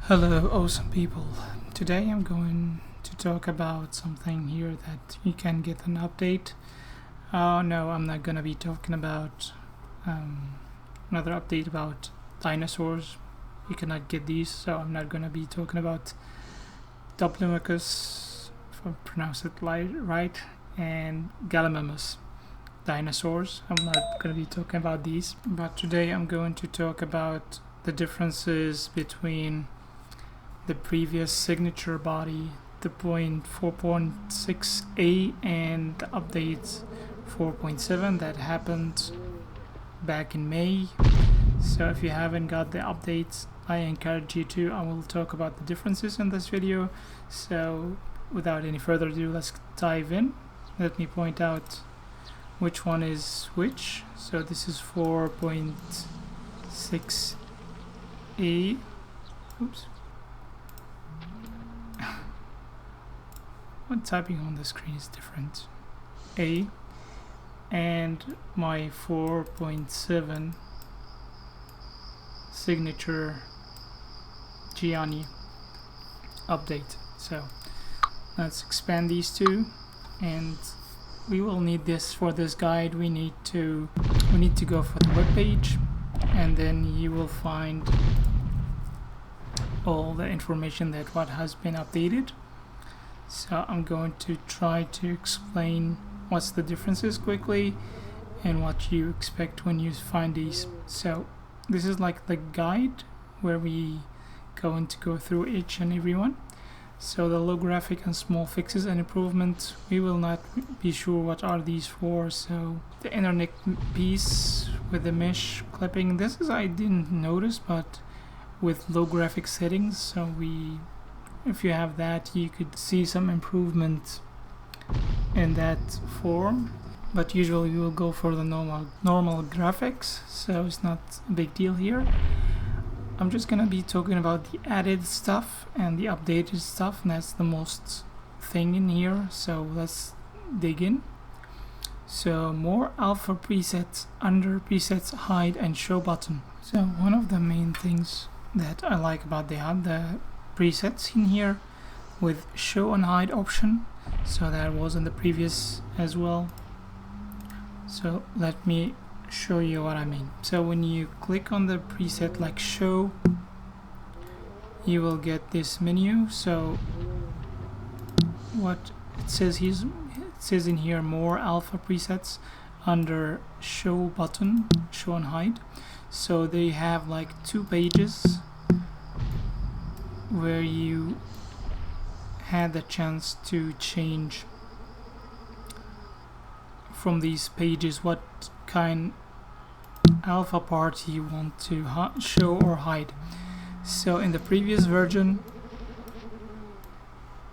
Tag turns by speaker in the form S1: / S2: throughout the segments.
S1: Hello, awesome people. Today I'm going to talk about something here that you can get an update. Oh no, I'm not gonna be talking about another update about dinosaurs. You cannot get these, so I'm not gonna be talking about Diplodocus, if I pronounce it right, and Gallimimus dinosaurs. I'm not gonna be talking about these, but today I'm going to talk about the differences between the previous signature body, the 4.6a, and the update 4.7 that happened back in May. So if you haven't got the updates, I encourage you to. I will talk about the differences in this video. So without any further ado, let's dive in. Let me point out which one is which. So this is 4.6a. Oops. What typing on the screen is different. A, and my 4.7 signature Gianni update. So let's expand these two, and we will need this for this guide. We need to go for the web page, and then you will find all the information that what has been updated. So I'm going to try to explain what's the differences quickly and what you expect when you find these. So this is like the guide where we going to go through each and every one. So the low graphic and small fixes and improvements, we will not be sure what are these for. So the inner neck piece with the mesh clipping, this is I didn't notice, but with low graphic settings, so if you have that, you could see some improvement in that form, but usually we will go for the normal graphics, so it's not a big deal here. I'm just gonna be talking about the added stuff and the updated stuff, and that's the most thing in here. So let's dig in. So more alpha presets under presets hide and show button. So one of the main things that I like about the presets in here with show and hide option, so that was in the previous as well. So let me show you what I mean. So when you click on the preset like show, you will get this menu. So what it says in here, more alpha presets under show button, show and hide. So they have like 2 pages where you had the chance to change from these pages what kind alpha part you want to show or hide. So in the previous version,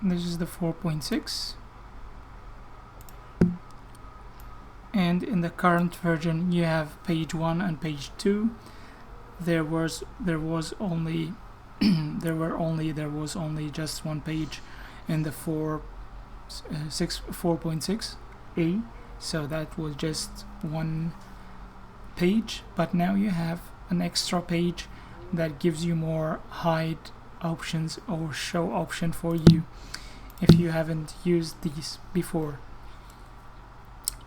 S1: this is the 4.6, and in the current version you have page 1 and page 2. There was only just one page in the 4.6a, so that was just one page, but now you have an extra page that gives you more hide options or show option for you if you haven't used these before.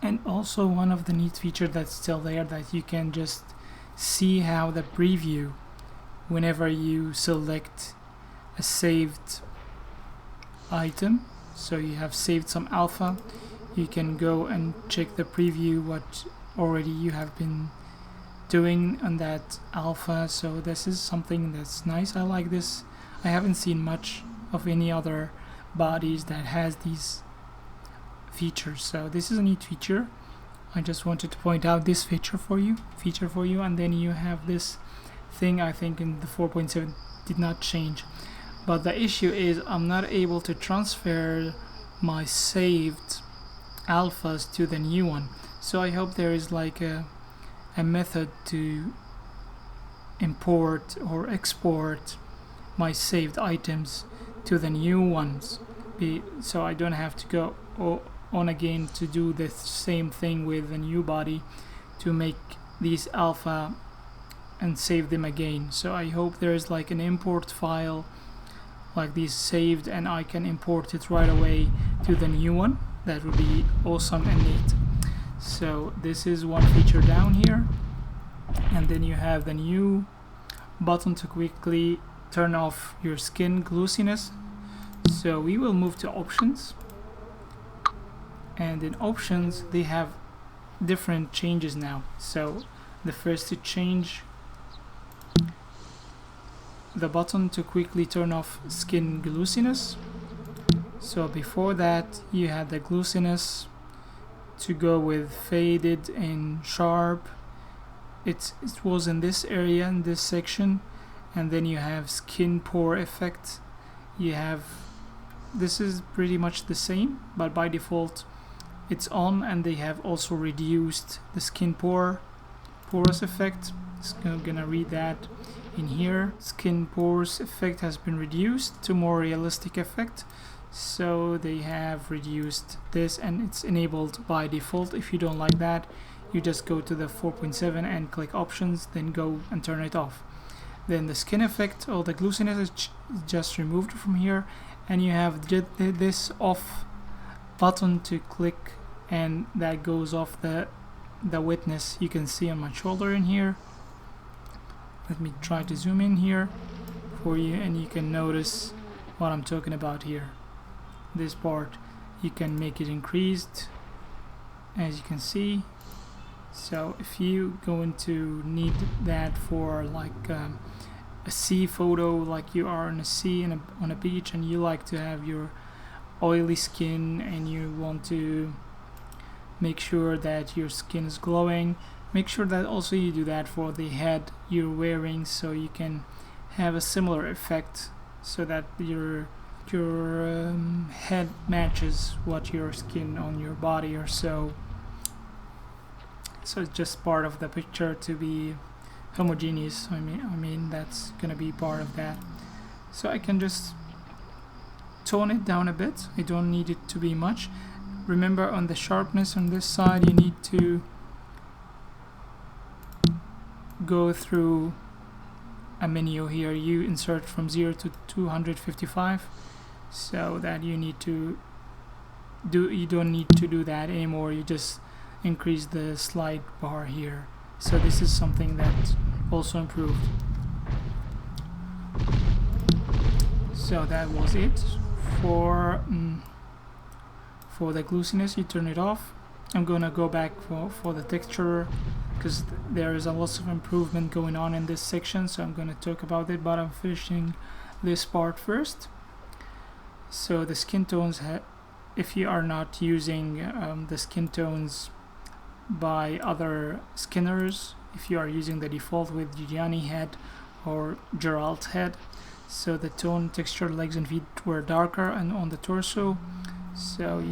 S1: And also one of the neat features that's still there, that you can just see how the preview, whenever you select a saved item, so you have saved some alpha, you can go and check the preview what already you have been doing on that alpha. So this is something that's nice. I like this. I haven't seen much of any other bodies that has these features, so this is a neat feature. I just wanted to point out this feature for you, and then you have this thing. I think in the 4.7 did not change, but the issue is I'm not able to transfer my saved alphas to the new one. So I hope there is like a method to import or export my saved items to the new ones, so I don't have to go on again to do the same thing with the new body to make these alpha and save them again. So I hope there is like an import file like this saved and I can import it right away to the new one. That would be awesome and neat. So this is one feature down here, and then you have the new button to quickly turn off your skin glossiness. So we will move to options, and in options they have different changes now. So the first to change the button to quickly turn off skin glossiness. So before that you had the glossiness to go with faded and sharp. It was in this area, in this section, and then you have skin pore effect. You have, this is pretty much the same, but by default it's on, and they have also reduced the skin porous effect. I'm gonna read that in here. Skin pores effect has been reduced to more realistic effect. So they have reduced this, and it's enabled by default. If you don't like that, you just go to the 4.7 and click options, then go and turn it off. Then the skin effect or the glossiness is just removed from here, and you have this off button to click, and that goes off the wetness you can see on my shoulder in here. Let me try to zoom in here for you, and you can notice what I'm talking about here. This part, you can make it increased, as you can see. So if you going to need that for like a sea photo, like you are in a sea and on a beach, and you like to have your oily skin and you want to make sure that your skin is glowing, make sure that also you do that for the head you're wearing, so you can have a similar effect, so that your head matches what your skin on your body or so. So it's just part of the picture to be homogeneous. I mean that's gonna be part of that. So I can just tone it down a bit. I don't need it to be much. Remember, on the sharpness on this side, you need to go through a menu here. You insert from 0 to 255, so that you don't need to do that anymore. You just increase the slide bar here. So this is something that also improved. So that was it for the glossiness. You turn it off. I'm gonna go back for the texture, because there is a lot of improvement going on in this section, so I'm gonna talk about it, but I'm finishing this part first. So the skin tones, if you are not using the skin tones by other skinners, if you are using the default with Gianni head or Gerald's head, so the tone, texture, legs and feet were darker and on the torso. So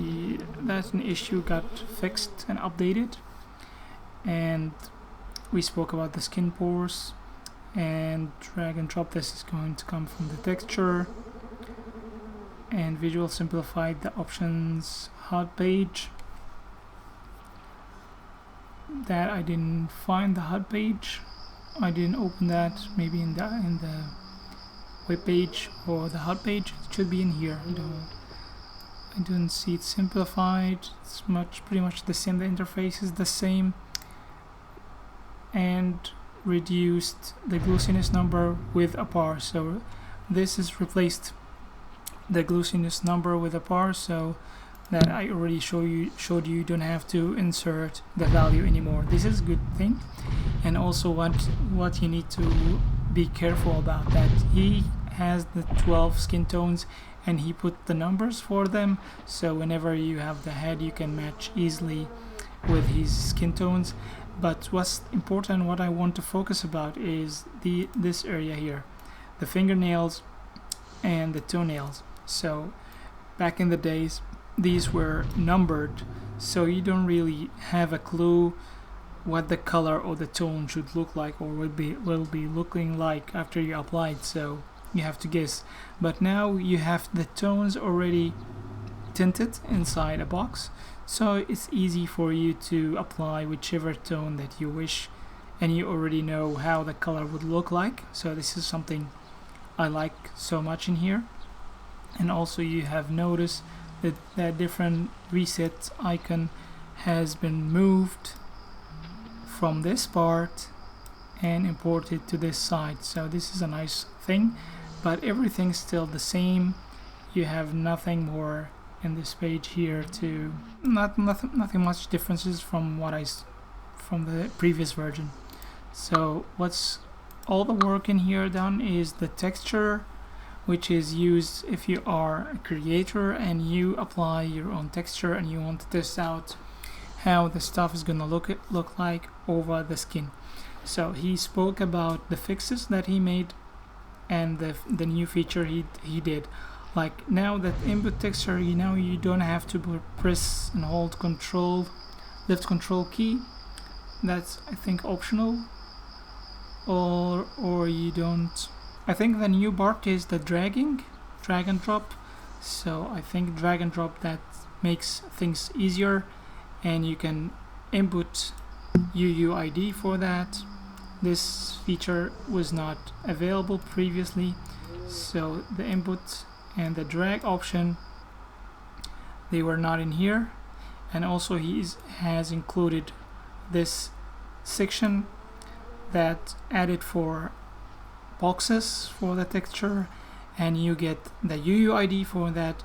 S1: that's an issue, got fixed and updated. And we spoke about the skin pores, and drag and drop. This is going to come from the texture. And visual simplified the options HUD page. That I didn't find the HUD page. I didn't open that. Maybe in the web page or the HUD page. It should be in here. I don't see it simplified. It's pretty much the same. The interface is the same. And reduced the glossiness number with a bar. So this is replaced the glossiness number with a bar, so that I already showed you don't have to insert the value anymore. This is a good thing. And also what you need to be careful about, that he has the 12 skin tones and he put the numbers for them, so whenever you have the head you can match easily with his skin tones. But what's important, what I want to focus about, is this area here, the fingernails and the toenails. So back in the days these were numbered, so you don't really have a clue what the color or the tone should look like or will be looking like after you applied, so you have to guess. But now you have the tones already tinted inside a box, so it's easy for you to apply whichever tone that you wish and you already know how the color would look like. So this is something I like so much in here. And also you have noticed that that different reset icon has been moved from this part and imported to this side. So this is a nice thing, but everything's still the same. You have nothing more in this page here to nothing much differences from from the previous version. So what's all the work in here done is the texture, which is used if you are a creator and you apply your own texture and you want to test out how the stuff is gonna look like over the skin. So he spoke about the fixes that he made and the new feature he did. Like now that input texture, you don't have to press and hold left control key. That's I think optional, or you don't. I think the new part is the drag and drop. So I think drag and drop, that makes things easier, and you can input UUID for that. This feature was not available previously, so the input and the drag option, they were not in here. And also he has included this section that added for boxes for the texture, and you get the UUID for that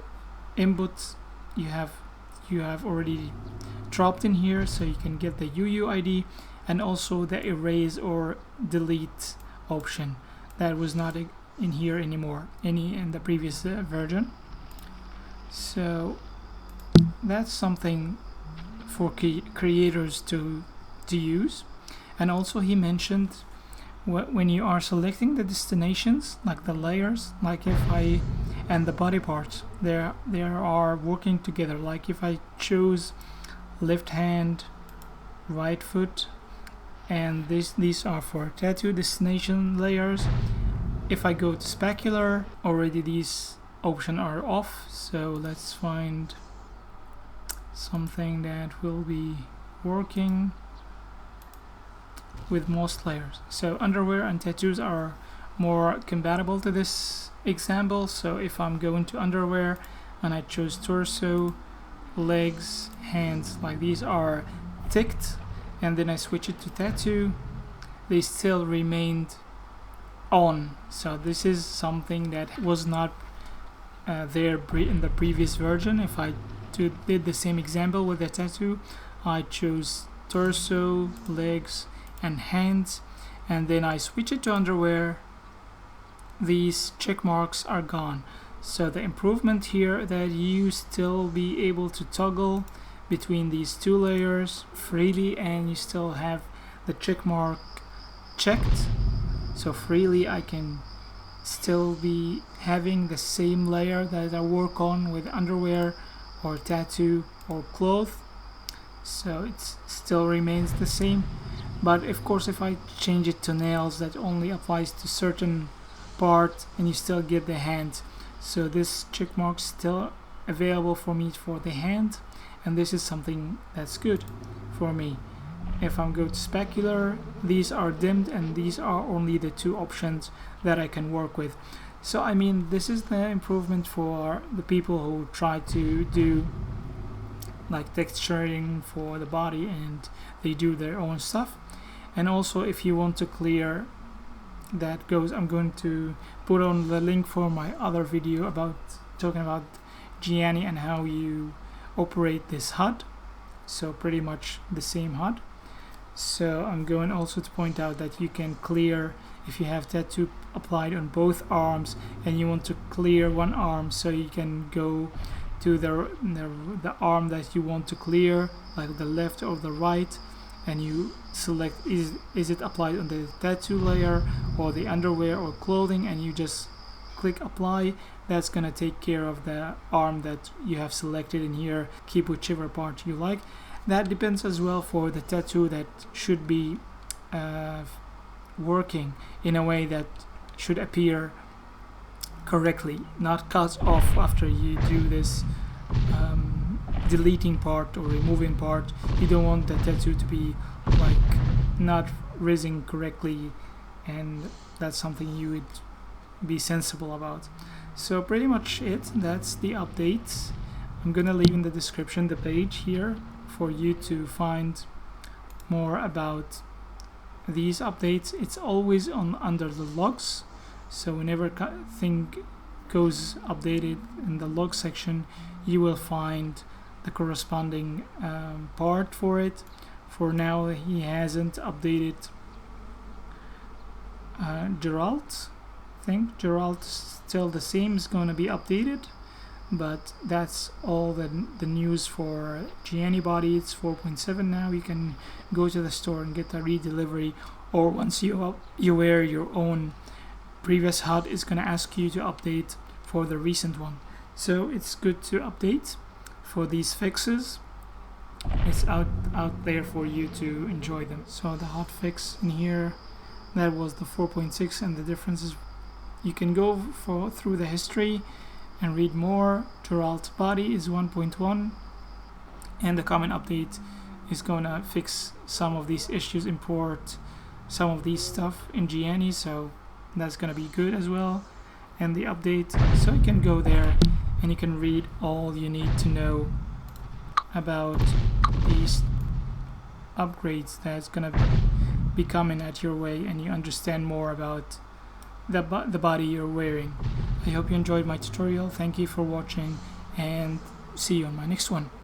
S1: input you have already dropped in here, so you can get the UUID, and also the erase or delete option that was not in here anymore in the previous version. So that's something for creators to use. And also he mentioned when you are selecting the destinations, like the layers, like and the body parts, they are working together. Like if I choose left hand, right foot, and these are for tattoo destination layers. If I go to specular, already these options are off. So let's find something that will be working with most layers. So underwear and tattoos are more compatible to this example. So if I'm going to underwear and I choose torso, legs, hands, like these are ticked, and then I switch it to tattoo, they still remained on. So this is something that was not there in the previous version. If I did the same example with the tattoo, I chose torso, legs, and hands, and then I switch it to underwear, these check marks are gone. So the improvement here that you still be able to toggle between these two layers freely, and you still have the check mark checked, so freely I can still be having the same layer that I work on with underwear or tattoo or clothes. So it still remains the same, but of course if I change it to nails, that only applies to certain part and you still get the hand. So this check mark still available for me for the hand, and this is something that's good for me. If I go to specular, these are dimmed, and these are only the two options that I can work with. So I mean, this is the improvement for the people who try to do like texturing for the body and they do their own stuff. And also if you want to clear that goes, I'm going to put on the link for my other video about talking about Gianni and how you operate this HUD. So pretty much the same HUD. So I'm going also to point out that you can clear if you have tattoo applied on both arms and you want to clear one arm, so you can go to the arm that you want to clear, like the left or the right, and you select is it applied on the tattoo layer or the underwear or clothing, and you just click apply. That's gonna take care of the arm that you have selected in here. Keep whichever part you like. That depends as well for the tattoo that should be working in a way that should appear correctly, not cut off after you do this deleting part or removing part. You don't want the tattoo to be like not rising correctly, and that's something you would be sensible about. So pretty much that's the updates. I'm gonna leave in the description the page here for you to find more about these updates. It's always under the logs, so whenever thing goes updated in the log section, you will find the corresponding part for it. For now, he hasn't updated Geralt. I think Geralt's still the same, is going to be updated, but that's all the news for Gianni body. It's 4.7 now. You can go to the store and get a redelivery, or once you wear your own previous HUD, it's going to ask you to update for the recent one. So it's good to update for these fixes. It's out there for you to enjoy them. So the hot fix in here, that was the 4.6, and the differences, you can go through the history and read more. Geralt body is 1.1, and the common update is gonna fix some of these issues, import some of these stuff in Gianni, so that's gonna be good as well. And the update, so you can go there and you can read all you need to know about these upgrades that's gonna be coming at your way, and you understand more about the body you're wearing. I hope you enjoyed my tutorial. Thank you for watching, and see you on my next one.